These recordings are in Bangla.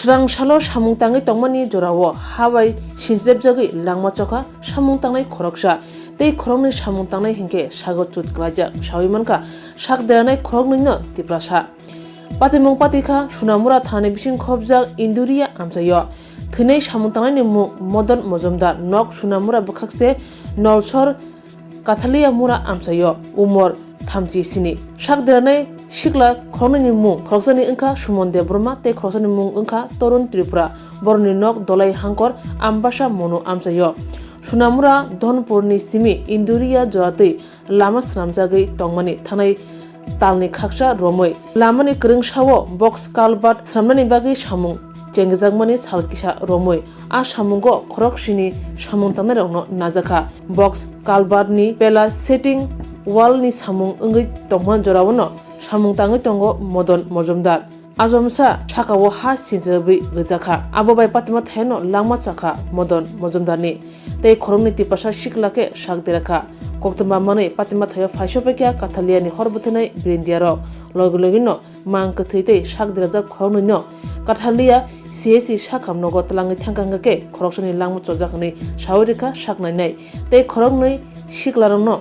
Srangshalo samung tangai tongmani jorao habai sinjrebjagui langma chokha samung tangnai khoroksa tei khorokni samung tangnai hingke sago chut klaijak sawimanka sakderanai khoroknui no tiprasa patimung patikha Sunamura thani bising khobjak Induria amsayo thunei samung tangnai ni mung Madan Majumdar nok Sunamura bukhakste Nolsor Kathalia Mura amsayo umor thamchi sini sakderanai Shikla khorokni mung khoroksani wngkha Sumon Debroma tei khoroksani mung wngkha Torun Tripura boroni nok Dolai Hangkor Ambasa Monu amsayo Sunamura Dhonpurni simi Induria joatui lama sramjagui tongmani thanai talni khaksa romoi lamani kwrungsao box culvert sramnani bagui samung chengjagmani salkisa romoi a samungo khoroksini samung tangnai najakha box culvert ni pela setting wall ni samung wngui tongman jorawno samung tangai tongo Madan Majumdar Azomsa sakao ha sinjrebi rejakha abo bai patma theno langma chakha Madan Majumdar ni tei khorokni tipasa siklake sakderakha koktoma manei patma thayo faisopekya Kathalia ni horbuthnai brindiaro logologino mangkthei tei sakderajak khorokni no Kathalia CSC sakamnogo tlangai thangkangake khoroksani langma chojakni sawerika saknainai tei khorokni siklarongno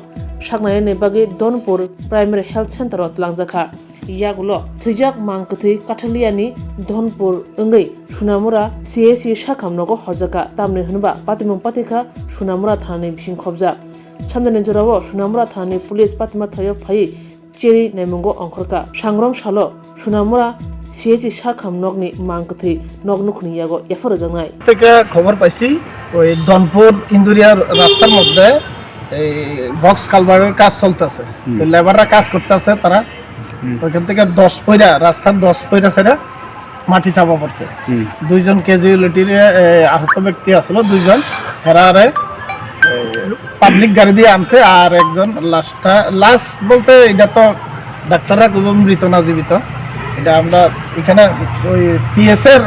saknainai bagi Dhonpur Primary Health Center o tlangjakha yagulo thijak mangkthei Kathalia ni Dhonpur wngui Sunamura CSC sakamnogo horjaka tamni hunba patimung patikha Sunamura thani bising khobjak sandani jorao Sunamura thani police patima thayo phai cheri naimungo ongkhorka sangrong salo Sunamura CSC sakamnokni mangkthei noknukhni yago eforjangnai থেকে খবর পাইছি ওই ধনপুর ইন্দুরিয়ার রাস্তার মধ্যে এই বক্স কালভারের কাজ চলতেছে তো লেবাররা কাজ করতেছে তারা ওইখান থেকে 10 পয়রা রাস্তার 10 পয়রা ছেড়ে মাটি চাপা পড়ছে দুইজন ক্যাজুয়ালিটির আহত ব্যক্তি আছিল দুইজন হেরারে পাবলিক গাড়ি দিয়ে আনছে আর একজন লাস্ট বলতে এটা তো ডাক্তাররা কইব মৃত না জীবিত এটা আমরা এখানে ওই পিএস এর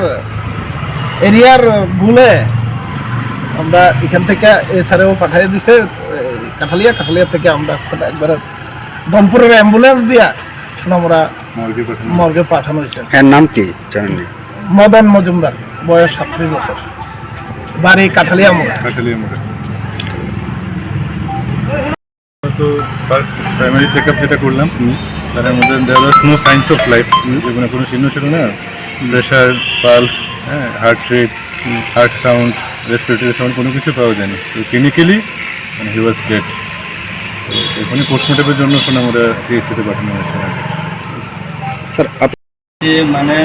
এরিয়ার ভুলে আমরা এখান থেকে এসআরও পাঠিয়ে দিছে কাঠালিয়া থেকে আমরা একবার ধনপুরের অ্যাম্বুলেন্স দিয়া সোনামুড়া মর্গে পাঠানো হয়েছে। এর নাম কি জানেন? মদন মজুমদার, বয়স 37 বছর, বাড়ি কাঠালিয়া মোড়া। তো প্রাইমারি চেকআপ যেটা করলাম তার মধ্যে there was no signs of life, জীবনে কোনো চিহ্ন ছিল না। Pressure, pulse, heart rate, heart sound, respiratory sound কোনো কিছু পাওয়া যায়নি। তো ক্লিনিক্যালি মানে হি ওয়াজ ডেড। তো এখানে পোস্টমর্টমের জন্য সোনামুড়া সিএসসিতে পাঠানো হয়েছে। স্যার যে মানে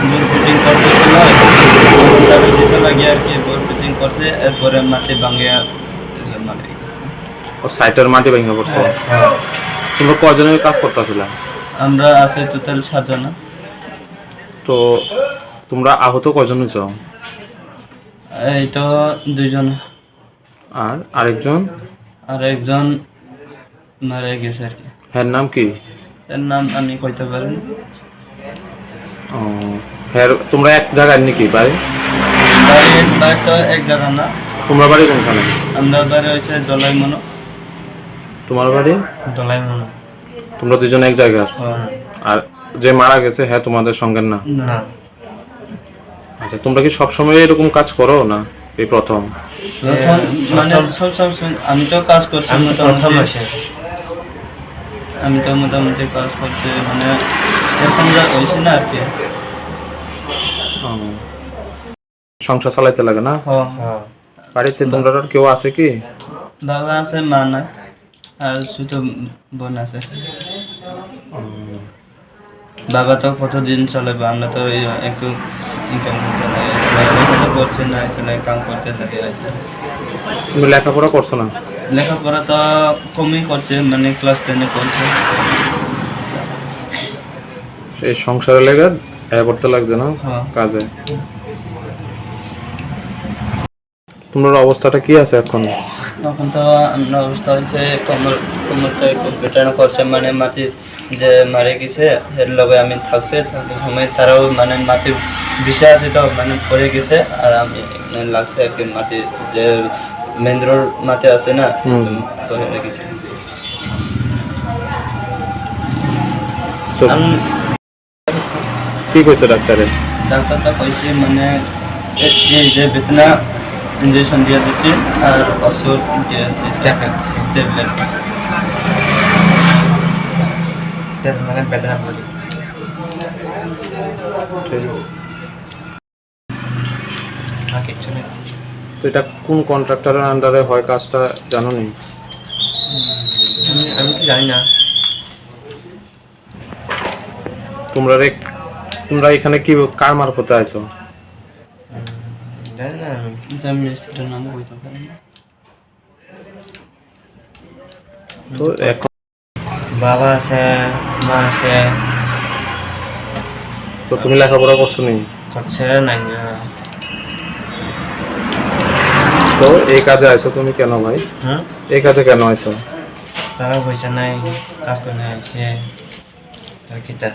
বোর ফিটিং করতেছিল তার দিতে লাগে আর কি, বোর ফিটিং করছে এরপরে মাটি ভাঙিয়া মানে ও সাইটের মাটি ভেঙে পড়ছে। তোমরা কয়জনের কাজ করতেছিলা? আমরা আছে টোটাল 7 জন। তো তোমরা আহত কয়জন হয়েছো? এই তো 2 জন, আর আরেকজন মারা গেছে আর কি। হ্যার নাম কি? এর নাম আমি কইতে পারি না। ও হ্যার তোমরা এক জায়গায় নাকি বাড়ি? বাড়ি তো এক জায়গা না। তোমরা বাড়ি কোনখানে? আমরা বাড়ি হচ্ছে দলাই মনো। তোমার বাড়ি দলাই মনো। তোমরা দুজন এক জায়গার? আর যে মারা গেছে হ্যাঁ তোমাদের সঙ্গে না? না। আচ্ছা, তোমরা কি সব সময় এরকম কাজ করো না এই প্রথম? মানে সব আমি তো কাজ করছি, আমি তো মোটামুটি কাজ করছি, মানে এরকম যা হয়েছে না আর কি। সংসার চালাইতে লাগে না? বাড়িতে তোমরা আর কেউ আছে কি? বাবা আছে, মা না, আর শুধু বোন আছে। বাবা তো কতদিন চলবে, আমরা তো একটু ইনকাম করছি না, এখানে কাম করতে লাগে আছে। তুমি লেখাপড়া করছো না? লেখাপড়া তো কমই করছে, মানে ক্লাস 10 করছে। এই সংসারে লেগে করতে লাগছে না কাজে? তোমার অবস্থাটা কি আছে এখন? এখন তো আমার অবস্থা হচ্ছে কোমরটা একটু বেটানো করছে, মানে মাটি যে মারে গেছে এর লগে আমি থাকতে সময় তারাও মানে মাটি বিষে আছে তো মানে পড়ে গেছে, আর আমি লাগছে আর কি মাটি যে মেন্দ্রর মাটি আছে না পড়ে গেছে। তো কি কইছে ডাক্তারে? ডাক্তারটা কইছে মানে এই যে বেতনা ইঞ্জেকশন দিয়ে দিছি আর ওষুধ দিয়ে দিছি ট্যাবলেট মানে বেদনা বলি আর কিছু নেই। তো এটা কোন কন্ট্রাক্টরের আন্ডারে হয় কাজটা জানো নি? আমি তো জানি না। তোমরা এখানে কি কার মারফতে আইছো? জানি না আমি মিনিস্টারের নাম বলতে পারি না। তো এখন বাবা আছে, মা আছে, তো তুমি লেখাপড়া করছো নি? করছে নাই না। তো এই কাজে আইছো তুমি কেন ভাই? হ্যাঁ, এই কাজে কেন আইছো? টাকা পয়সা নাই, কাজ করে নাই সে আর কি তা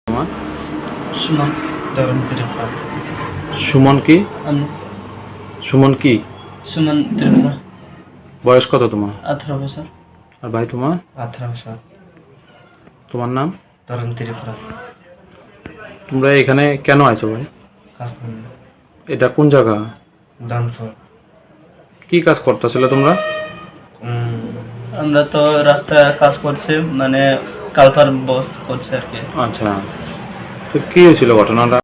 তোমার সুমন তরুণ ত্রিপুরা। সুমন কি? আমি সুমন কি? সুমন ত্রিপুরা, বয়স কত তোমার? 18 বছর। আর ভাই তোমার? 18 বছর। তোমার নাম? তরুণ ত্রিপুরা। তোমরা এখানে কেন আইছো ভাই? কাজ করি এটা কোন জায়গা? দানপুর। কি কাজ করতেছিল তোমরা? আমরা তো রাস্তায় কাজ করছি, মানে কালপার বস করছে আর কি। আচ্ছা, তো কি হয়েছিল ঘটনাটা?